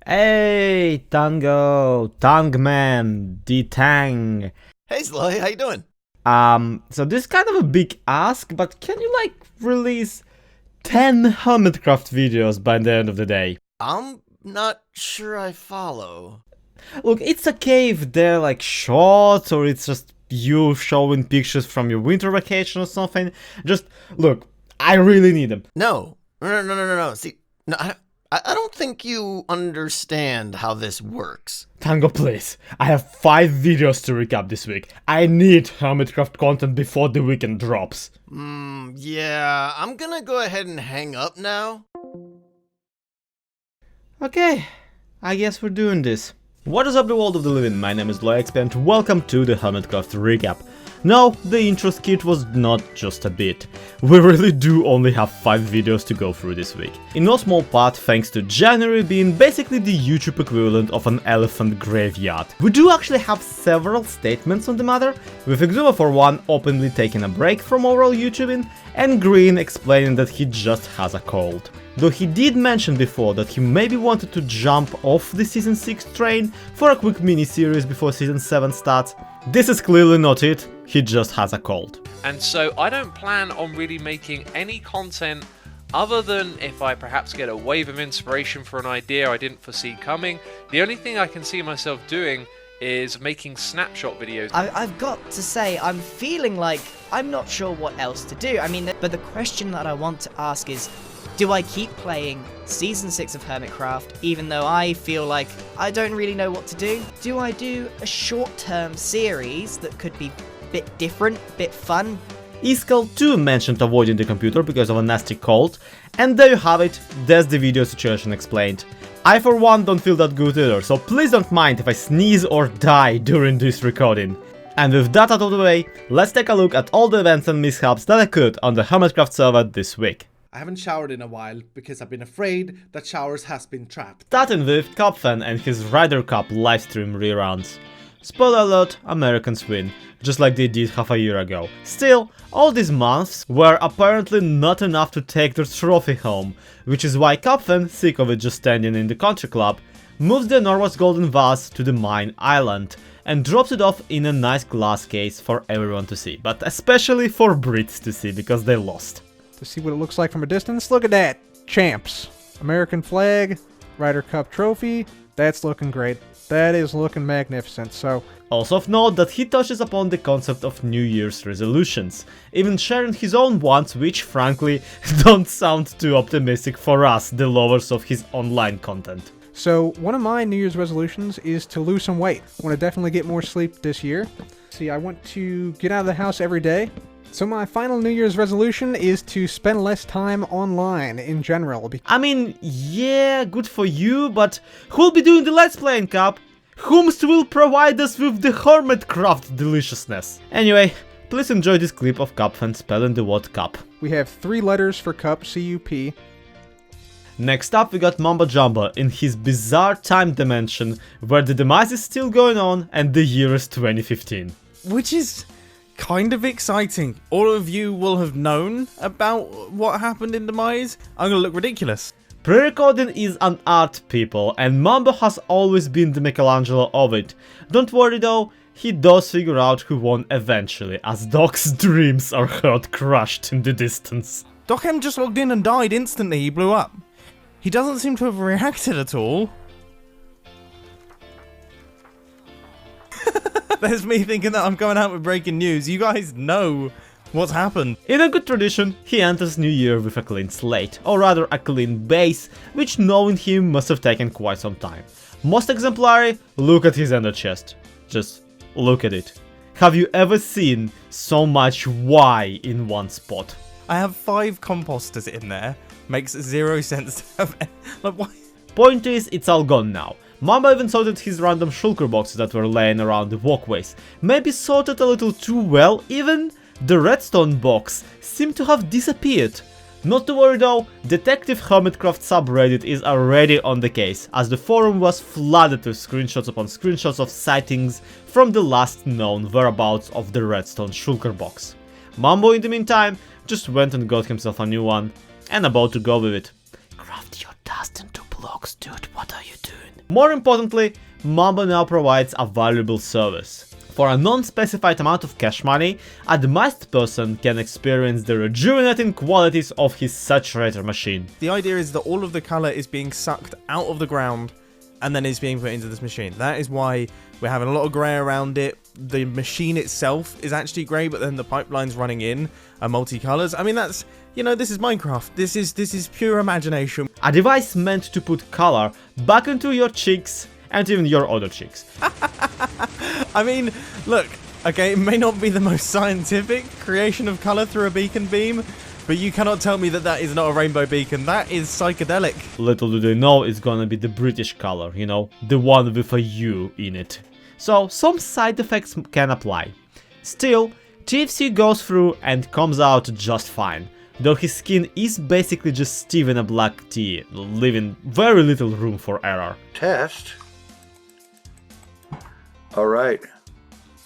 Hey, Tango, Tangman, D-Tang. Hey Sloy, how you doing? So this is kind of a big ask, but can you release 10 Hermitcraft videos by the end of the day? I'm not sure I follow. Look, it's okay if they're short, or it's just you showing pictures from your winter vacation or something. Just, look, I really need them. No. See, no, I don't think you understand how this works. Tango, please. I have 5 videos to recap this week. I need Hermitcraft content before the weekend drops. Yeah, I'm gonna go ahead and hang up now. Okay, I guess we're doing this. What is up, the world of the living? My name is LoyXP and welcome to the Hermitcraft recap. No, the intro skit was not just a bit. We really do only have 5 videos to go through this week. In no small part thanks to January being basically the YouTube equivalent of an elephant graveyard. We do actually have several statements on the matter, with Exuma for one openly taking a break from overall YouTubing, and Green explaining that he just has a cold. Though he did mention before that he maybe wanted to jump off the Season 6 train for a quick mini-series before Season 7 starts, this is clearly not it, he just has a cold. And so I don't plan on really making any content other than if I perhaps get a wave of inspiration for an idea I didn't foresee coming. The only thing I can see myself doing is making snapshot videos. I've got to say, I'm feeling like I'm not sure what else to do. I mean, but the question that I want to ask is, do I keep playing Season 6 of Hermitcraft, even though I feel like I don't really know what to do? Do I do a short-term series that could be a bit different, a bit fun? Iskal too mentioned avoiding the computer because of a nasty cold, and there you have it, that's the video situation explained. I for one don't feel that good either, so please don't mind if I sneeze or die during this recording. And with that out of the way, let's take a look at all the events and mishaps that occurred on the Hermitcraft server this week. I haven't showered in a while because I've been afraid that showers has been trapped. Starting with Cupfan and his Ryder Cup livestream reruns. Spoiler alert, Americans win, just like they did half a year ago. Still, all these months were apparently not enough to take their trophy home, which is why Cupfan, sick of it just standing in the country club, moves the enormous golden vase to the mine island and drops it off in a nice glass case for everyone to see, but especially for Brits to see because they lost. To see what it looks like from a distance, look at that! Champs. American flag, Ryder Cup trophy, that's looking great. That is looking magnificent, so... Also of note that he touches upon the concept of New Year's resolutions, even sharing his own ones, which frankly don't sound too optimistic for us, the lovers of his online content. So, one of my New Year's resolutions is to lose some weight. I want to definitely get more sleep this year. See, I want to get out of the house every day. So my final New Year's resolution is to spend less time online in general. I mean, yeah, good for you, but who'll be doing the Let's Playing Cup? Whomst will provide us with the Hermitcraft deliciousness? Anyway, please enjoy this clip of Cupfan spelling the word cup. We have 3 letters for cup, C-U-P. Next up we got Mambo Jumbo in his bizarre time dimension, where the demise is still going on and the year is 2015. Which is kind of exciting. All of you will have known about what happened in Demise. I'm gonna look ridiculous. Pre-recording is an art, people, and Mambo has always been the Michelangelo of it. Don't worry though, he does figure out who won eventually, as Doc's dreams are heard crushed in the distance. Doc M just logged in and died instantly. He blew up. He doesn't seem to have reacted at all. There's me thinking that I'm going out with breaking news. You guys know what's happened. In a good tradition, he enters New Year with a clean slate, or rather a clean base, which knowing him must have taken quite some time. Most exemplary, look at his ender chest. Just look at it. Have you ever seen so much Y in one spot? I have 5 composters in there. Makes 0 sense to have... Like, why? Point is, it's all gone now. Mambo even sorted his random shulker boxes that were laying around the walkways. Maybe sorted a little too well even. The redstone box seemed to have disappeared. Not to worry though, Detective Hermitcraft subreddit is already on the case, as the forum was flooded with screenshots upon screenshots of sightings from the last known whereabouts of the redstone shulker box. Mambo in the meantime just went and got himself a new one, and about to go with it. Craft your dust into blue. blocks, dude, what are you doing? More importantly, Mambo now provides a valuable service. For a non-specified amount of cash money, a demised person can experience the rejuvenating qualities of his saturator machine. The idea is that all of the colour is being sucked out of the ground and then is being put into this machine. That is why we're having a lot of grey around it. The machine itself is actually grey, but then the pipelines running in are multicolours. I mean, that's, you know, this is Minecraft. This is pure imagination. A device meant to put color back into your cheeks and even your other cheeks. I mean, look, okay, it may not be the most scientific creation of colour through a beacon beam, but you cannot tell me that that is not a rainbow beacon. That is psychedelic. Little do they know it's gonna be the British color, you know, the one with a U in it. So some side effects can apply. Still, TFC goes through and comes out just fine, though his skin is basically just Steve in a black tea, leaving very little room for error. Test. Alright,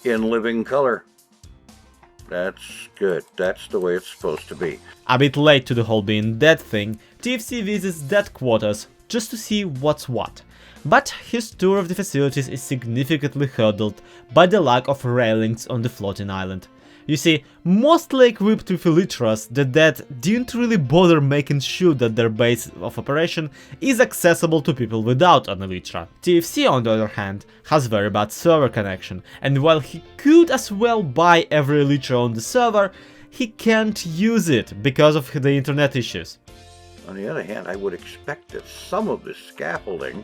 in living color. That's good, that's the way it's supposed to be. A bit late to the whole being dead thing, TFC visits dead quarters just to see what's what. But his tour of the facilities is significantly hurdled by the lack of railings on the floating island. You see, mostly equipped with elytras, the dead didn't really bother making sure that their base of operation is accessible to people without an elytra. TFC, on the other hand, has very bad server connection, and while he could as well buy every elytra on the server, he can't use it because of the internet issues. On the other hand, I would expect that some of the scaffolding,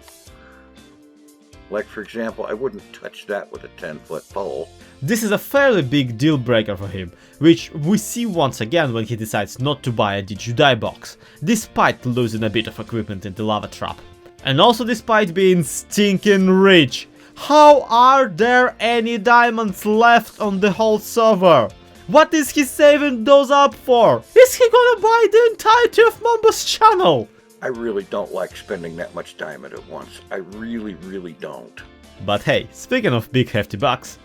like for example, I wouldn't touch that with a 10-foot pole. This is a fairly big deal breaker for him, which we see once again when he decides not to buy a Did You Die box, despite losing a bit of equipment in the lava trap. And also despite being stinking rich. How are there any diamonds left on the whole server? What is he saving those up for? Is he gonna buy the entirety of Mambo's channel? I really don't like spending that much diamond at once. I really don't. But hey, speaking of big hefty bucks,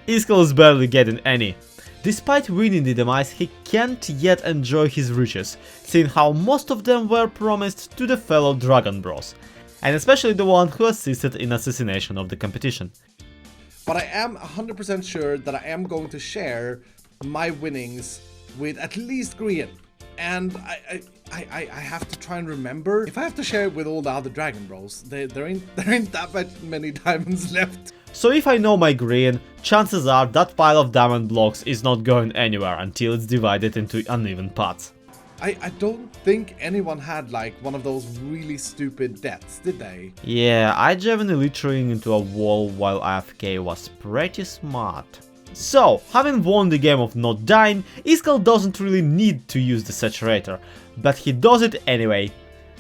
Iskall is barely getting any. Despite winning the demise, he can't yet enjoy his riches, seeing how most of them were promised to the fellow Dragon Bros, and especially the one who assisted in assassination of the competition. But I am 100% sure that I am going to share my winnings with at least Grian. And I have to try and remember if I have to share it with all the other Dragon Bros. There ain't that many diamonds left. So if I know my green, chances are that pile of diamond blocks is not going anywhere until it's divided into uneven parts. I don't think anyone had like one of those really stupid deaths, did they? Yeah, I jamming elytering into a wall while AFK was pretty smart. So, having won the game of not dying, Iskall doesn't really need to use the saturator, but he does it anyway.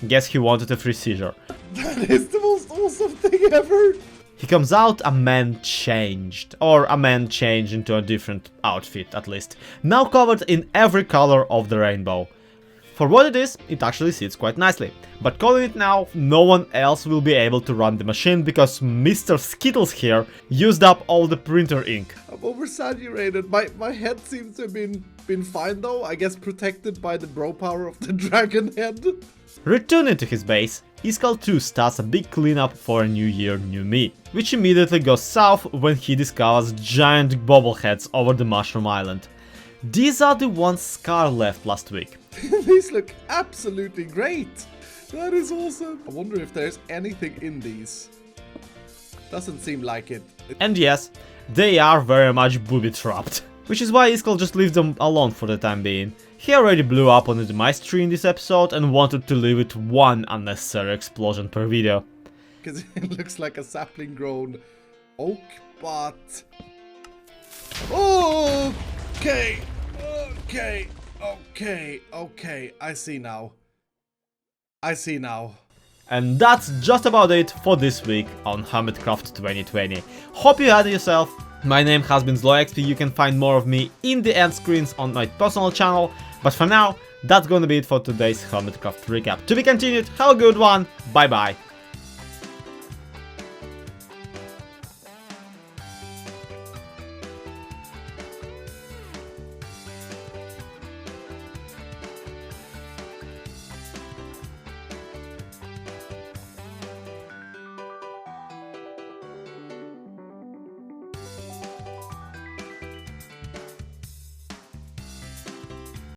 Guess he wanted a free seizure. That is the most awesome thing ever! He comes out a man changed, or a man changed into a different outfit at least, now covered in every color of the rainbow. For what it is, it actually sits quite nicely, but calling it now, no one else will be able to run the machine because Mr. Skittles here used up all the printer ink. I'm oversaturated. My head seems to have been fine though, I guess protected by the bro power of the dragon head. Returning to his base, Iskall 2 starts a big cleanup for a new year, new me, which immediately goes south when he discovers giant bobbleheads over the Mushroom Island. These are the ones Scar left last week. These look absolutely great! That is awesome! I wonder if there's anything in these. Doesn't seem like it. And yes, they are very much booby-trapped. Which is why Iskall just leaves them alone for the time being. He already blew up on the demise tree in this episode and wanted to leave it one unnecessary explosion per video. Because it looks like a sapling grown oak, but... Okay! Okay, I see now. And that's just about it for this week on Hermitcraft 2020. Hope you had yourself. My name has been ZloXP, you can find more of me in the end screens on my personal channel, but for now, that's gonna be it for today's Hermitcraft recap. To be continued, have a good one, bye bye.